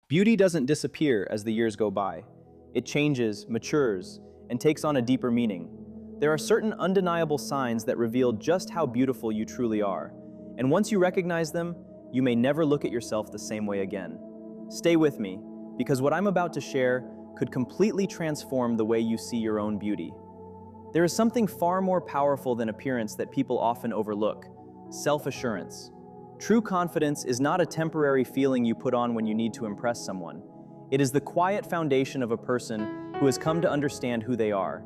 Beauty doesn't disappear as the years go by. It changes, matures, and takes on a deeper meaning. There are certain undeniable signs that reveal just how beautiful you truly are. And once you recognize them, you may never look at yourself the same way again. Stay with me, because what I'm about to share could completely transform the way you see your own beauty. There is something far more powerful than appearance that people often overlook: self-assurance. True confidence is not a temporary feeling you put on when you need to impress someone. It is the quiet foundation of a person who has come to understand who they are.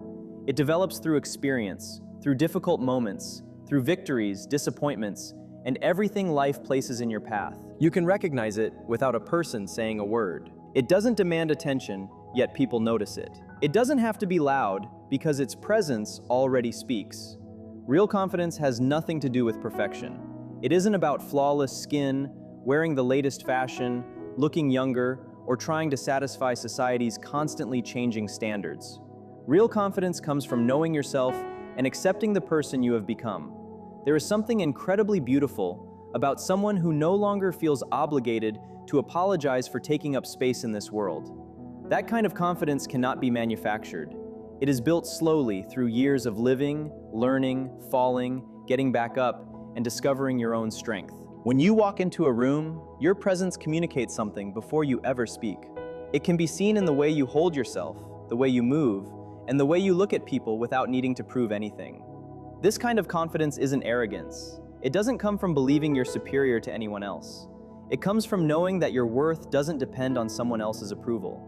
It develops through experience, through difficult moments, through victories, disappointments, and everything life places in your path. You can recognize it without a person saying a word. It doesn't demand attention, yet people notice it. It doesn't have to be loud, because its presence already speaks. Real confidence has nothing to do with perfection. It isn't about flawless skin, wearing the latest fashion, looking younger, or trying to satisfy society's constantly changing standards. Real confidence comes from knowing yourself and accepting the person you have become. There is something incredibly beautiful about someone who no longer feels obligated to apologize for taking up space in this world. That kind of confidence cannot be manufactured. It is built slowly through years of living, learning, falling, getting back up, and discovering your own strength. When you walk into a room, your presence communicates something before you ever speak. It can be seen in the way you hold yourself, the way you move, and the way you look at people without needing to prove anything. This kind of confidence isn't arrogance. It doesn't come from believing you're superior to anyone else. It comes from knowing that your worth doesn't depend on someone else's approval.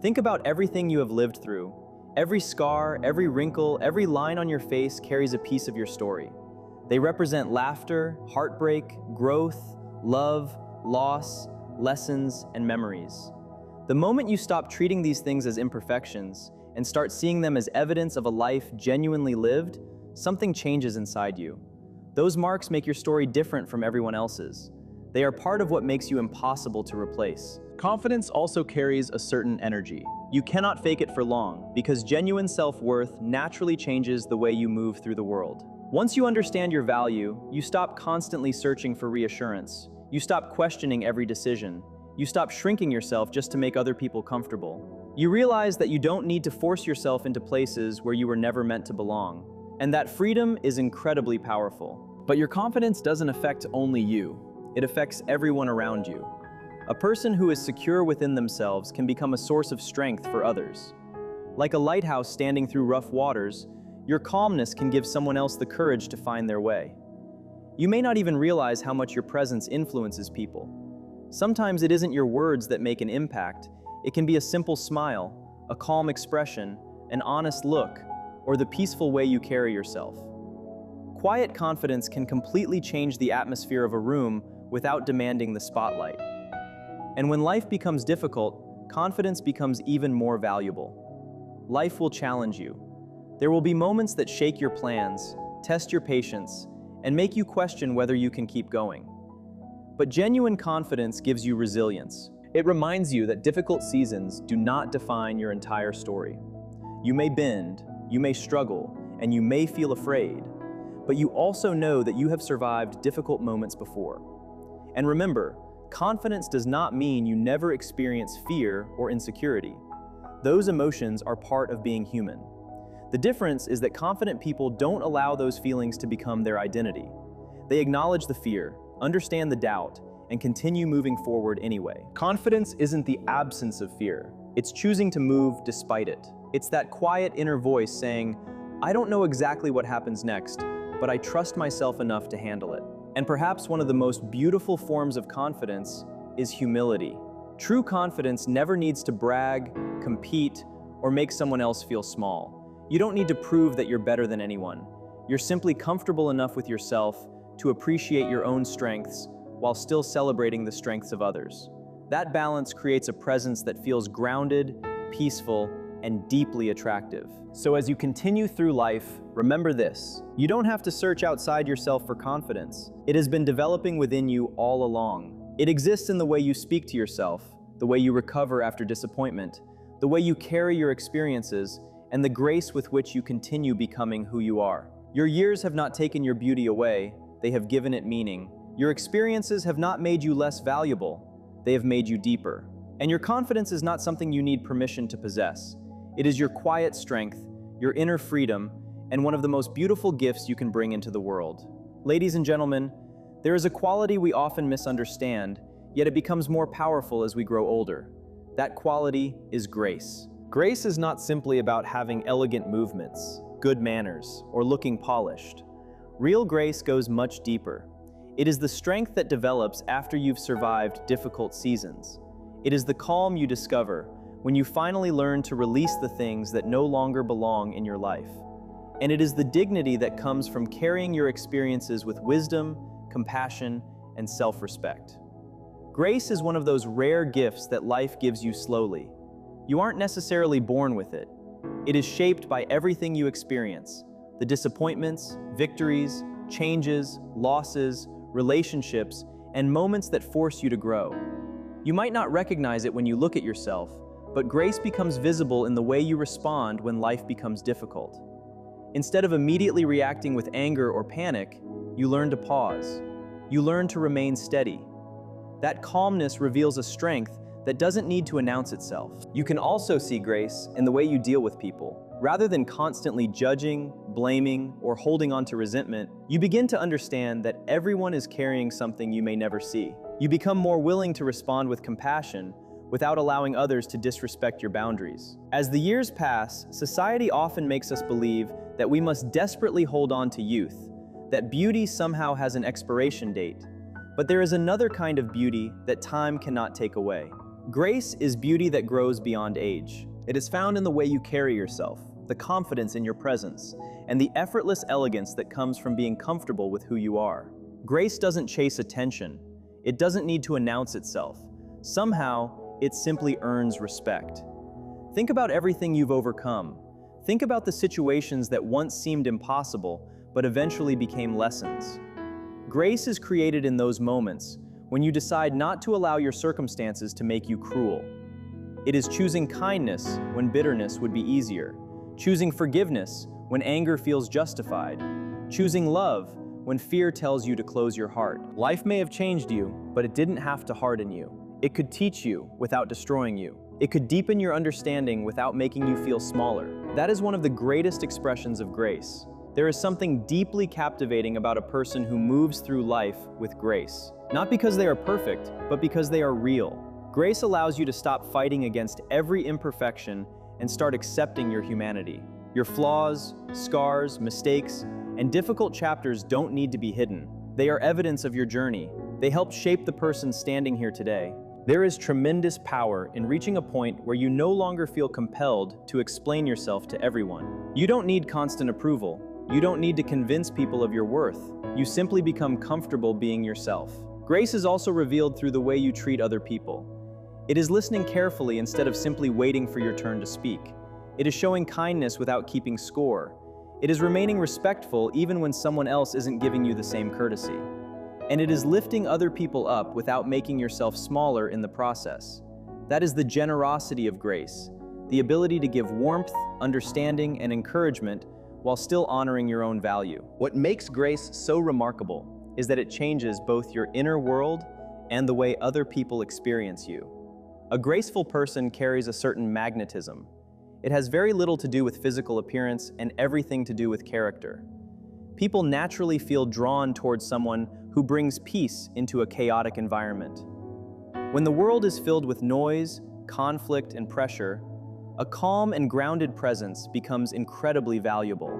Think about everything you have lived through. Every scar, every wrinkle, every line on your face carries a piece of your story. They represent laughter, heartbreak, growth, love, loss, lessons, and memories. The moment you stop treating these things as imperfections and start seeing them as evidence of a life genuinely lived, something changes inside you. Those marks make your story different from everyone else's. They are part of what makes you impossible to replace. Confidence also carries a certain energy. You cannot fake it for long, because genuine self-worth naturally changes the way you move through the world. Once you understand your value, you stop constantly searching for reassurance. You stop questioning every decision. You stop shrinking yourself just to make other people comfortable. You realize that you don't need to force yourself into places where you were never meant to belong. And that freedom is incredibly powerful. But your confidence doesn't affect only you. It affects everyone around you. A person who is secure within themselves can become a source of strength for others. Like a lighthouse standing through rough waters, your calmness can give someone else the courage to find their way. You may not even realize how much your presence influences people. Sometimes it isn't your words that make an impact. It can be a simple smile, a calm expression, an honest look, or the peaceful way you carry yourself. Quiet confidence can completely change the atmosphere of a room without demanding the spotlight. And when life becomes difficult, confidence becomes even more valuable. Life will challenge you. There will be moments that shake your plans, test your patience, and make you question whether you can keep going. But genuine confidence gives you resilience. It reminds you that difficult seasons do not define your entire story. You may bend, you may struggle, and you may feel afraid, but you also know that you have survived difficult moments before. And remember, confidence does not mean you never experience fear or insecurity. Those emotions are part of being human. The difference is that confident people don't allow those feelings to become their identity. They acknowledge the fear, understand the doubt, and continue moving forward anyway. Confidence isn't the absence of fear. It's choosing to move despite it. It's that quiet inner voice saying, "I don't know exactly what happens next, but I trust myself enough to handle it." And perhaps one of the most beautiful forms of confidence is humility. True confidence never needs to brag, compete, or make someone else feel small. You don't need to prove that you're better than anyone. You're simply comfortable enough with yourself to appreciate your own strengths while still celebrating the strengths of others. That balance creates a presence that feels grounded, peaceful, and deeply attractive. So as you continue through life, remember this: you don't have to search outside yourself for confidence. It has been developing within you all along. It exists in the way you speak to yourself, the way you recover after disappointment, the way you carry your experiences, and the grace with which you continue becoming who you are. Your years have not taken your beauty away, they have given it meaning. Your experiences have not made you less valuable, they have made you deeper. And your confidence is not something you need permission to possess. It is your quiet strength, your inner freedom, and one of the most beautiful gifts you can bring into the world. Ladies and gentlemen, there is a quality we often misunderstand, yet it becomes more powerful as we grow older. That quality is grace. Grace is not simply about having elegant movements, good manners, or looking polished. Real grace goes much deeper. It is the strength that develops after you've survived difficult seasons. It is the calm you discover when you finally learn to release the things that no longer belong in your life. And it is the dignity that comes from carrying your experiences with wisdom, compassion, and self-respect. Grace is one of those rare gifts that life gives you slowly. You aren't necessarily born with it. It is shaped by everything you experience: the disappointments, victories, changes, losses, relationships, and moments that force you to grow. You might not recognize it when you look at yourself, but grace becomes visible in the way you respond when life becomes difficult. Instead of immediately reacting with anger or panic, you learn to pause. You learn to remain steady. That calmness reveals a strength that doesn't need to announce itself. You can also see grace in the way you deal with people. Rather than constantly judging, blaming, or holding on to resentment, you begin to understand that everyone is carrying something you may never see. You become more willing to respond with compassion without allowing others to disrespect your boundaries. As the years pass, society often makes us believe that we must desperately hold on to youth, that beauty somehow has an expiration date. But there is another kind of beauty that time cannot take away. Grace is beauty that grows beyond age. It is found in the way you carry yourself, the confidence in your presence, and the effortless elegance that comes from being comfortable with who you are. Grace doesn't chase attention. It doesn't need to announce itself. Somehow, it simply earns respect. Think about everything you've overcome. Think about the situations that once seemed impossible, but eventually became lessons. Grace is created in those moments when you decide not to allow your circumstances to make you cruel. It is choosing kindness when bitterness would be easier, choosing forgiveness when anger feels justified, choosing love when fear tells you to close your heart. Life may have changed you, but it didn't have to harden you. It could teach you without destroying you. It could deepen your understanding without making you feel smaller. That is one of the greatest expressions of grace. There is something deeply captivating about a person who moves through life with grace. Not because they are perfect, but because they are real. Grace allows you to stop fighting against every imperfection and start accepting your humanity. Your flaws, scars, mistakes, and difficult chapters don't need to be hidden. They are evidence of your journey. They help shape the person standing here today. There is tremendous power in reaching a point where you no longer feel compelled to explain yourself to everyone. You don't need constant approval. You don't need to convince people of your worth. You simply become comfortable being yourself. Grace is also revealed through the way you treat other people. It is listening carefully instead of simply waiting for your turn to speak. It is showing kindness without keeping score. It is remaining respectful even when someone else isn't giving you the same courtesy. And it is lifting other people up without making yourself smaller in the process. That is the generosity of grace, the ability to give warmth, understanding, and encouragement while still honoring your own value. What makes grace so remarkable is that it changes both your inner world and the way other people experience you. A graceful person carries a certain magnetism. It has very little to do with physical appearance and everything to do with character. People naturally feel drawn towards someone who brings peace into a chaotic environment. When the world is filled with noise, conflict, and pressure, a calm and grounded presence becomes incredibly valuable.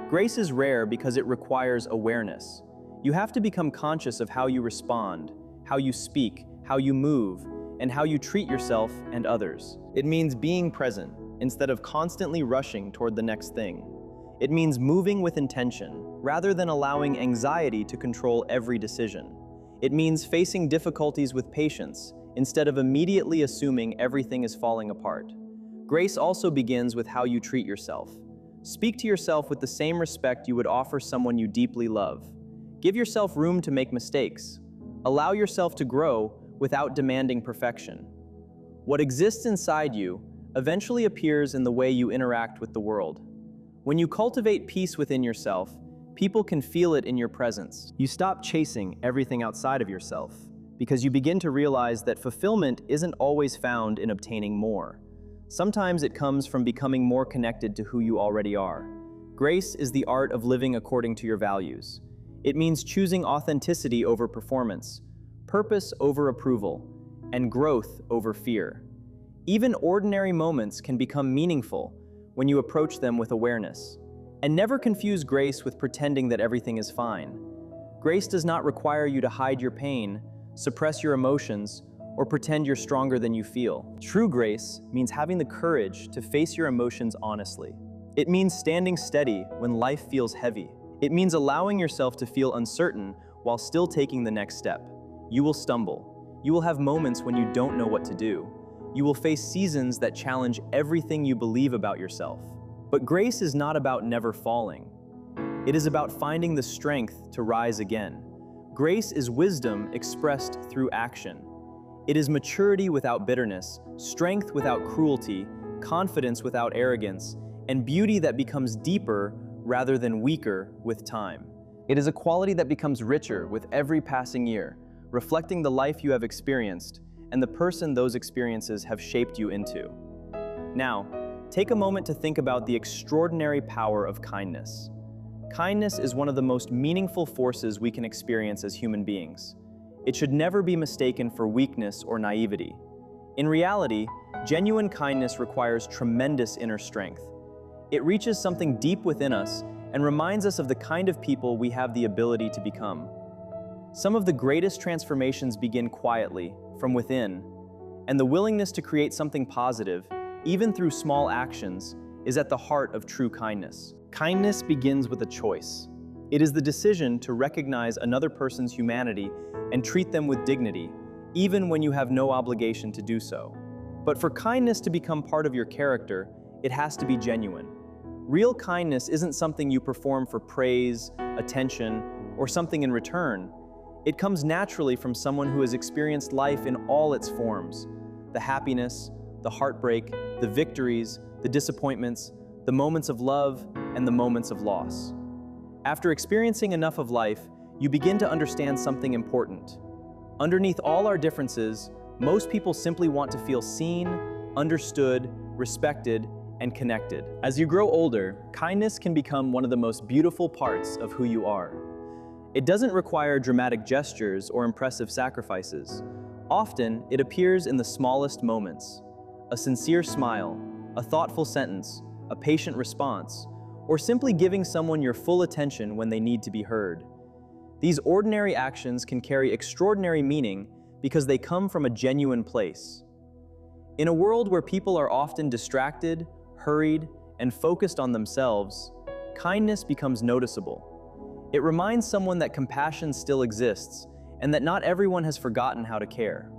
Grace is rare because it requires awareness. You have to become conscious of how you respond, how you speak, how you move, and how you treat yourself and others. It means being present instead of constantly rushing toward the next thing. It means moving with intention rather than allowing anxiety to control every decision. It means facing difficulties with patience instead of immediately assuming everything is falling apart. Grace also begins with how you treat yourself. Speak to yourself with the same respect you would offer someone you deeply love. Give yourself room to make mistakes. Allow yourself to grow without demanding perfection. What exists inside you eventually appears in the way you interact with the world. When you cultivate peace within yourself, people can feel it in your presence. You stop chasing everything outside of yourself. because you begin to realize that fulfillment isn't always found in obtaining more. Sometimes it comes from becoming more connected to who you already are. Grace is the art of living according to your values. It means choosing authenticity over performance, purpose over approval, and growth over fear. Even ordinary moments can become meaningful when you approach them with awareness. And never confuse grace with pretending that everything is fine. Grace does not require you to hide your pain, suppress your emotions, or pretend you're stronger than you feel. True grace means having the courage to face your emotions honestly. It means standing steady when life feels heavy. It means allowing yourself to feel uncertain while still taking the next step. You will stumble. You will have moments when you don't know what to do. You will face seasons that challenge everything you believe about yourself. But grace is not about never falling. It is about finding the strength to rise again. Grace is wisdom expressed through action. It is maturity without bitterness, strength without cruelty, confidence without arrogance, and beauty that becomes deeper rather than weaker with time. It is a quality that becomes richer with every passing year, reflecting the life you have experienced and the person those experiences have shaped you into. Now, take a moment to think about the extraordinary power of kindness. Kindness is one of the most meaningful forces we can experience as human beings. It should never be mistaken for weakness or naivety. In reality, genuine kindness requires tremendous inner strength. It reaches something deep within us and reminds us of the kind of people we have the ability to become. Some of the greatest transformations begin quietly, from within, and the willingness to create something positive, even through small actions, is at the heart of true kindness. Kindness begins with a choice. It is the decision to recognize another person's humanity and treat them with dignity, even when you have no obligation to do so. But for kindness to become part of your character, it has to be genuine. Real kindness isn't something you perform for praise, attention, or something in return. It comes naturally from someone who has experienced life in all its forms: the happiness, the heartbreak, the victories, the disappointments, the moments of love, and the moments of loss. After experiencing enough of life, you begin to understand something important. Underneath all our differences, most people simply want to feel seen, understood, respected, and connected. As you grow older, kindness can become one of the most beautiful parts of who you are. It doesn't require dramatic gestures or impressive sacrifices. Often, it appears in the smallest moments: a sincere smile, a thoughtful sentence, a patient response, or simply giving someone your full attention when they need to be heard. These ordinary actions can carry extraordinary meaning because they come from a genuine place. In a world where people are often distracted, hurried, and focused on themselves, kindness becomes noticeable. It reminds someone that compassion still exists and that not everyone has forgotten how to care.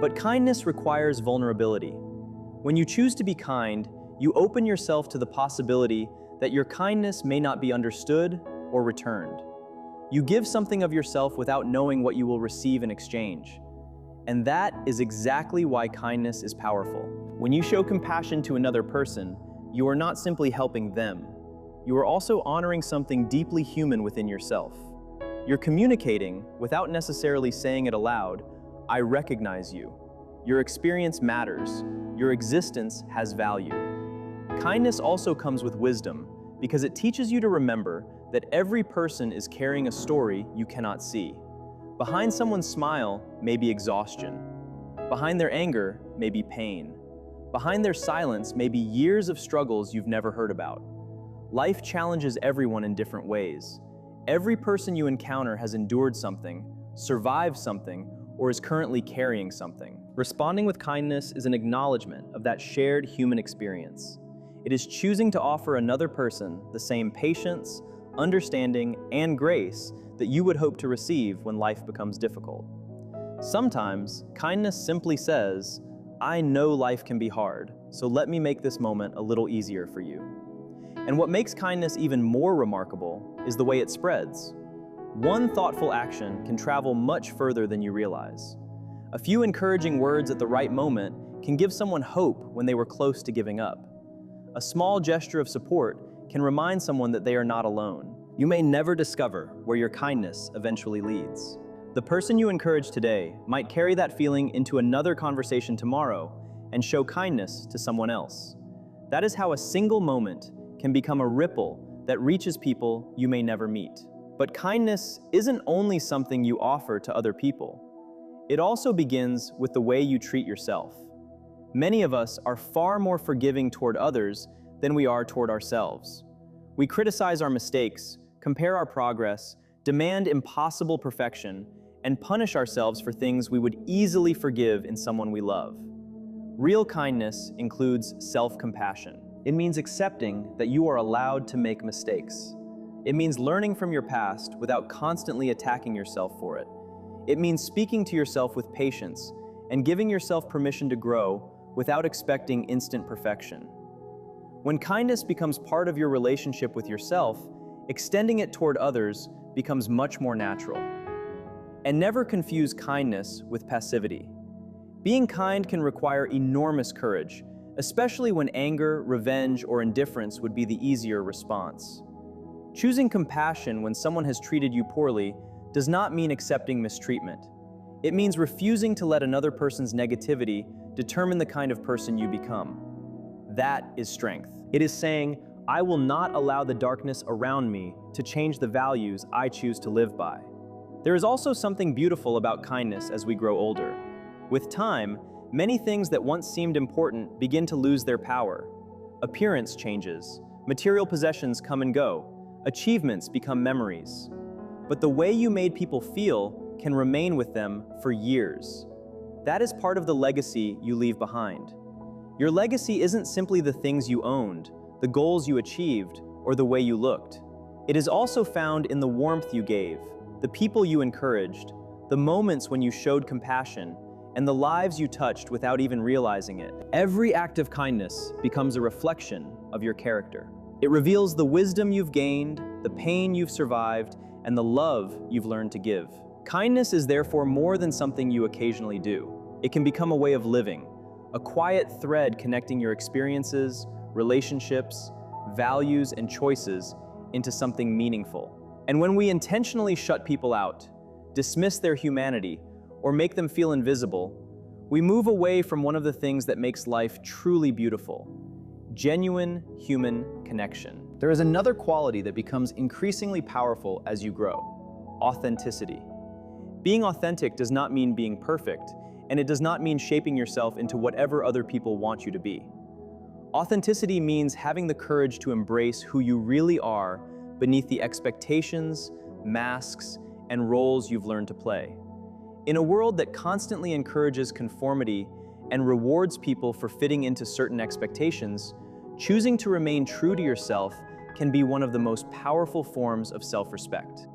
But kindness requires vulnerability. When you choose to be kind, you open yourself to the possibility that your kindness may not be understood or returned. You give something of yourself without knowing what you will receive in exchange. And that is exactly why kindness is powerful. When you show compassion to another person, you are not simply helping them. You are also honoring something deeply human within yourself. You're communicating, without necessarily saying it aloud, "I recognize you. Your experience matters. Your existence has value." Kindness also comes with wisdom, because it teaches you to remember that every person is carrying a story you cannot see. Behind someone's smile may be exhaustion. Behind their anger may be pain. Behind their silence may be years of struggles you've never heard about. Life challenges everyone in different ways. Every person you encounter has endured something, survived something, or is currently carrying something. Responding with kindness is an acknowledgement of that shared human experience. It is choosing to offer another person the same patience, understanding, and grace that you would hope to receive when life becomes difficult. Sometimes, kindness simply says, "I know life can be hard, so let me make this moment a little easier for you." And what makes kindness even more remarkable is the way it spreads. One thoughtful action can travel much further than you realize. A few encouraging words at the right moment can give someone hope when they were close to giving up. A small gesture of support can remind someone that they are not alone. You may never discover where your kindness eventually leads. The person you encourage today might carry that feeling into another conversation tomorrow and show kindness to someone else. That is how a single moment can become a ripple that reaches people you may never meet. But kindness isn't only something you offer to other people. It also begins with the way you treat yourself. Many of us are far more forgiving toward others than we are toward ourselves. We criticize our mistakes, compare our progress, demand impossible perfection, and punish ourselves for things we would easily forgive in someone we love. Real kindness includes self-compassion. It means accepting that you are allowed to make mistakes. It means learning from your past without constantly attacking yourself for it. It means speaking to yourself with patience and giving yourself permission to grow without expecting instant perfection. When kindness becomes part of your relationship with yourself, extending it toward others becomes much more natural. And never confuse kindness with passivity. Being kind can require enormous courage, especially when anger, revenge, or indifference would be the easier response. Choosing compassion when someone has treated you poorly does not mean accepting mistreatment. It means refusing to let another person's negativity determine the kind of person you become. That is strength. It is saying, I will not allow the darkness around me to change the values I choose to live by. There is also something beautiful about kindness as we grow older. With time, many things that once seemed important begin to lose their power. Appearance changes, material possessions come and go, achievements become memories. But the way you made people feel can remain with them for years. That is part of the legacy you leave behind. Your legacy isn't simply the things you owned, the goals you achieved, or the way you looked. It is also found in the warmth you gave, the people you encouraged, the moments when you showed compassion, and the lives you touched without even realizing it. Every act of kindness becomes a reflection of your character. It reveals the wisdom you've gained, the pain you've survived, and the love you've learned to give. Kindness is therefore more than something you occasionally do. It can become a way of living, a quiet thread connecting your experiences, relationships, values, and choices into something meaningful. And when we intentionally shut people out, dismiss their humanity, or make them feel invisible, we move away from one of the things that makes life truly beautiful: genuine human connection. There is another quality that becomes increasingly powerful as you grow: authenticity. Being authentic does not mean being perfect, and it does not mean shaping yourself into whatever other people want you to be. Authenticity means having the courage to embrace who you really are beneath the expectations, masks, and roles you've learned to play. In a world that constantly encourages conformity and rewards people for fitting into certain expectations, choosing to remain true to yourself can be one of the most powerful forms of self-respect.